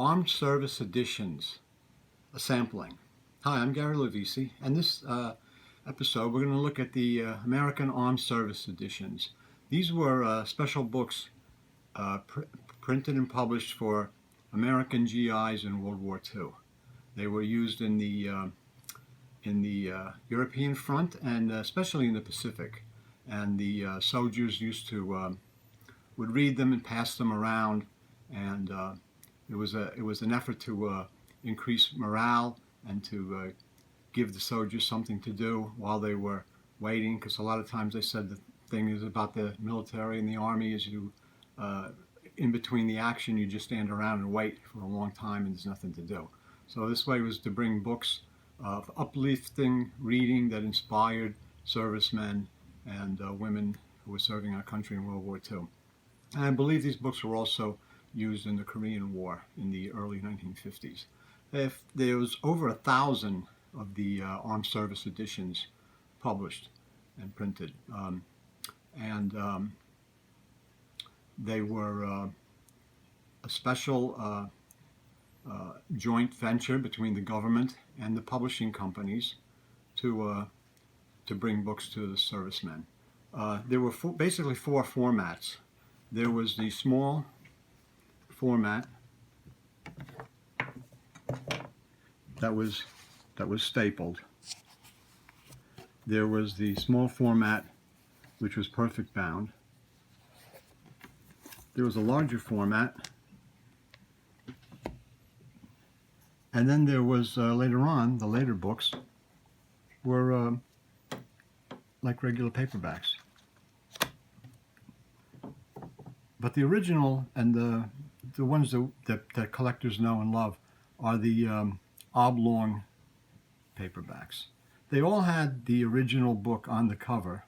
Armed Service Editions, a sampling. Hi, I'm Gary Lavisi, and this episode we're going to look at the American Armed Service Editions. These were special books printed and published for American GIs in World War II. They were used in the European front and especially in the Pacific. And the soldiers used to would read them and pass them around, and it was an effort to increase morale and to give the soldiers something to do while they were waiting, because a lot of times they said the thing is about the military and the army is you in between the action you just stand around and wait for a long time and there's nothing to do. So this way was to bring books of uplifting reading that inspired servicemen and women who were serving our country in World War II. And I believe these books were also used in the Korean War in the early 1950s. There was over 1,000 of the Armed Service editions published and printed. They were a special joint venture between the government and the publishing companies to bring books to the servicemen. There were basically four formats. There was the small format that was stapled. There was the small format which was perfect bound. There was a larger format, and then there was later on, the later books were like regular paperbacks. But the original and the ones that collectors know and love are the oblong paperbacks. They all had the original book on the cover,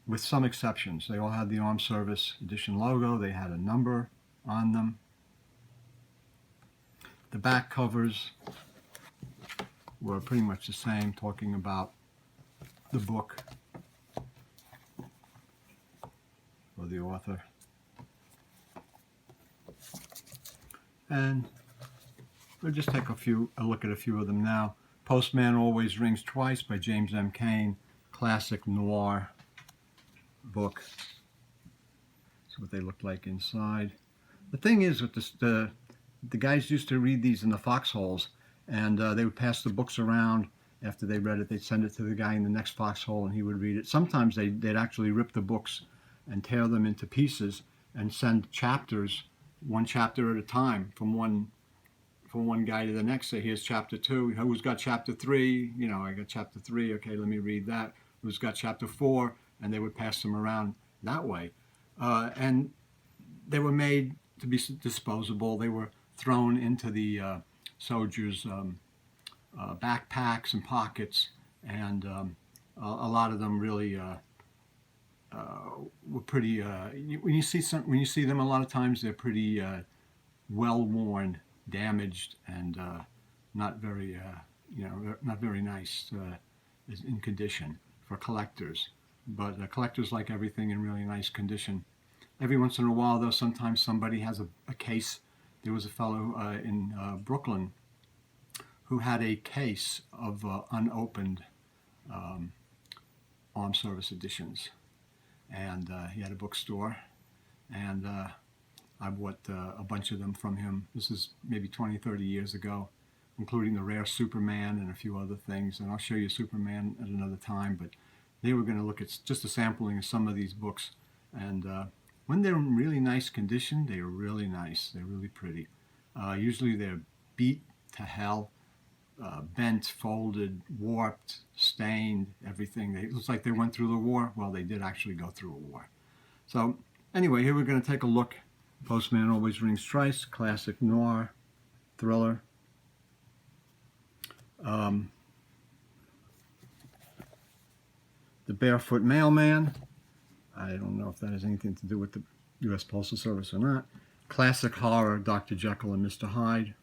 with some exceptions. They all had the Armed Service Edition logo. They had a number on them. The back covers were pretty much the same, talking about the book or the author. And we'll just take a look at a few of them now. Postman Always Rings Twice by James M. Cain, classic noir book. That's what they look like inside. The thing is, with this, the guys used to read these in the foxholes, and they would pass the books around. After they read it, they'd send it to the guy in the next foxhole, and he would read it. Sometimes they'd actually rip the books and tear them into pieces and send chapters, one chapter at a time, from one guy to the next. Say, here's chapter 2. Who's got chapter 3? You know, I got chapter 3. Okay, let me read that. Who's got chapter 4? And they would pass them around that way. And they were made to be disposable. They were thrown into the soldiers' backpacks and pockets, and a lot of them really were pretty. When you see them, a lot of times they're pretty well worn, damaged, and not very not very nice in condition for collectors. But collectors like everything in really nice condition. Every once in a while, though, sometimes somebody has a case. There was a fellow in Brooklyn who had a case of unopened Armed Service editions. And he had a bookstore, and I bought a bunch of them from him. This is maybe 20, 30 years ago, including the rare Superman and a few other things. And I'll show you Superman at another time, but they were going to look at just a sampling of some of these books. And when they're in really nice condition, they are really nice. They're really pretty. Usually they're beat to hell, bent, folded, warped, stained, everything. It looks like they went through the war. Well, they did actually go through a war. So anyway, here we're going to take a look. Postman Always Rings Twice, classic noir thriller. The Barefoot Mailman. I don't know if that has anything to do with the U.S. Postal Service or not. Classic horror, Dr. Jekyll and Mr. Hyde.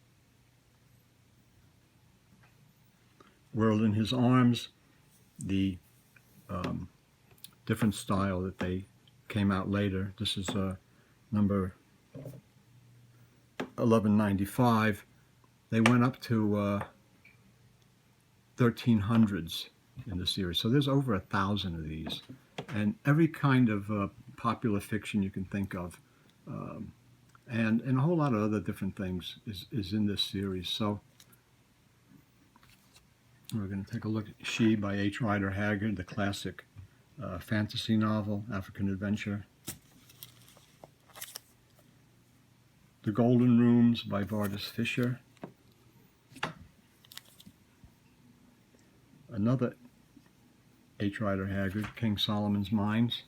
World in His Arms, the different style that they came out later. This is number 1195. They went up to 1300s in the series. So there's over 1,000 of these. And every kind of popular fiction you can think of. And a whole lot of other different things is in this series. So we're going to take a look at She by H. Rider Haggard, the classic fantasy novel, African adventure. The Golden Rooms by Vardis Fisher. Another H. Rider Haggard, King Solomon's Mines.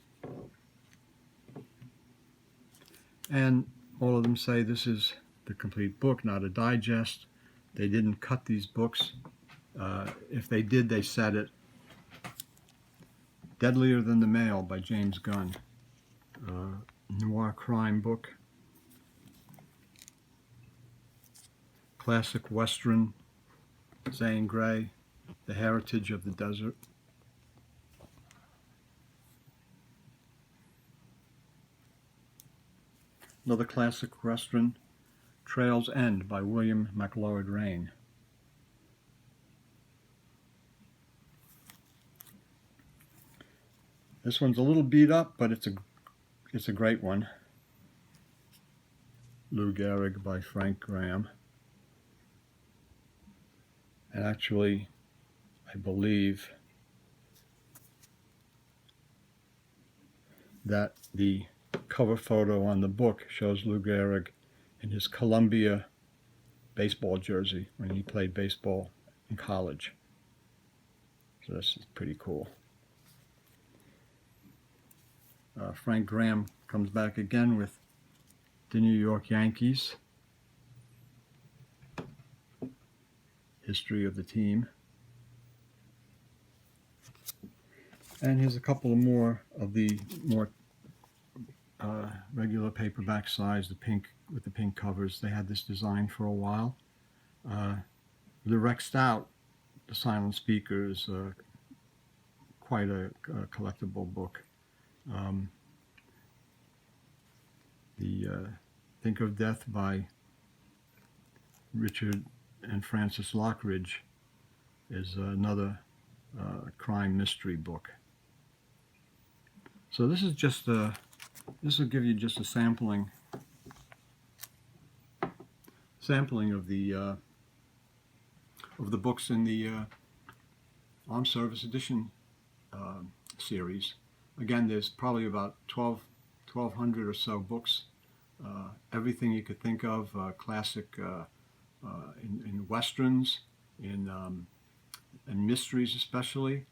And all of them say this is the complete book, not a digest. They didn't cut these books. If they did, they said it. Deadlier Than the Mail by James Gunn. Noir crime book. Classic Western, Zane Grey, The Heritage of the Desert. Another classic Western, Trail's End by William MacLeod Rain. This one's a little beat up, but it's a great one. Lou Gehrig by Frank Graham. And actually, I believe that the cover photo on the book shows Lou Gehrig in his Columbia baseball jersey when he played baseball in college. So this is pretty cool. Frank Graham comes back again with the New York Yankees. History of the team. And here's a couple of more of the more regular paperback size, the pink with the pink covers. They had this design for a while. The Rex Stout, The Silent Speaker, is quite a collectible book. The Think of Death by Richard and Francis Lockridge is another crime mystery book. So this is just this will give you just a sampling of the books in the Armed Service Edition series. Again, there's probably about 1,200 or so books. Everything you could think of, classic in westerns, in mysteries especially,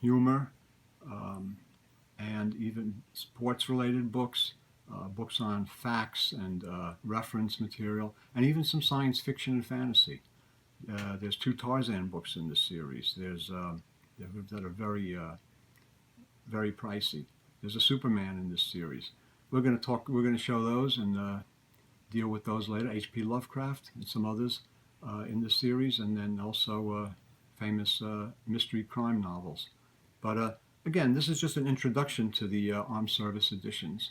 humor, and even sports-related books, books on facts and reference material, and even some science fiction and fantasy. There's 2 Tarzan books in this series. There's that are very very pricey. There's a Superman in this series. We're going to show those and deal with those later. H.P. Lovecraft and some others in the series, and then also famous mystery crime novels. But again, this is just an introduction to the Armed Service editions.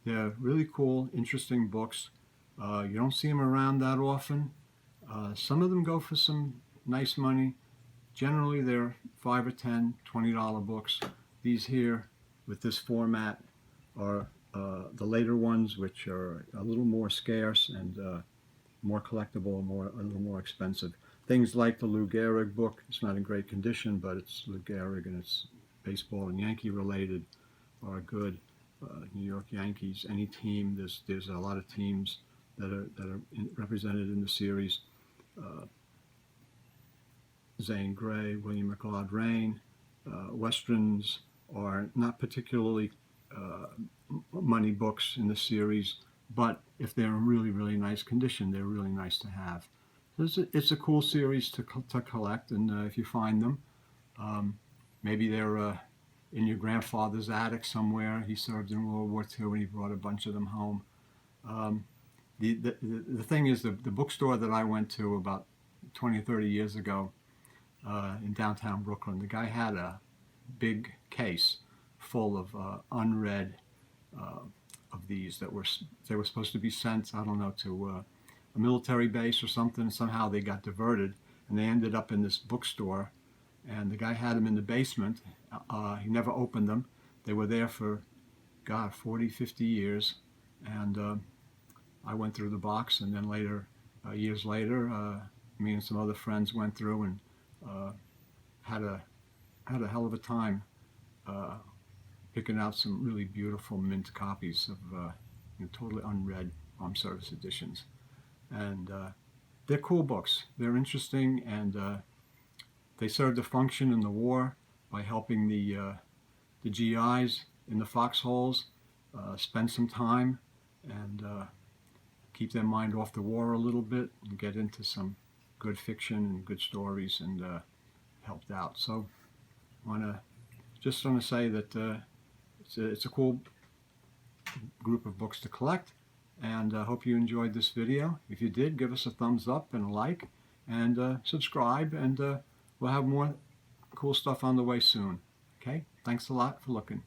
They're really cool, interesting books. You don't see them around that often. Some of them go for some nice money. Generally, they're $5 or $10, $20 books. These here, with this format, are the later ones, which are a little more scarce and more collectible, a little more expensive. Things like the Lou Gehrig book. It's not in great condition, but it's Lou Gehrig and it's baseball and Yankee related, are good. New York Yankees, any team. There's a lot of teams that are represented in the series. Zane Grey, William MacLeod Rain. Westerns are not particularly money books in the series, but if they're in really, really nice condition, they're really nice to have. So it's a cool series to collect, and if you find them, maybe they're in your grandfather's attic somewhere. He served in World War II and he brought a bunch of them home. The thing is, the bookstore that I went to about 20 or 30 years ago in downtown Brooklyn, the guy had a big case full of unread of these that they were supposed to be sent, I don't know, to a military base or something. Somehow they got diverted, and they ended up in this bookstore, and the guy had them in the basement. He never opened them. They were there for, God, 40, 50 years, and I went through the box, and then later, years later, me and some other friends went through and had a hell of a time picking out some really beautiful mint copies of totally unread Armed Service editions. And they're cool books. They're interesting, and they served a function in the war by helping the GIs in the foxholes spend some time and keep their mind off the war a little bit and get into some good fiction and good stories, and helped out. So I want to say that it's a cool group of books to collect, and I hope you enjoyed this video. If you did, give us a thumbs up and a like, and subscribe, and we'll have more cool stuff on the way soon. Okay? Thanks a lot for looking.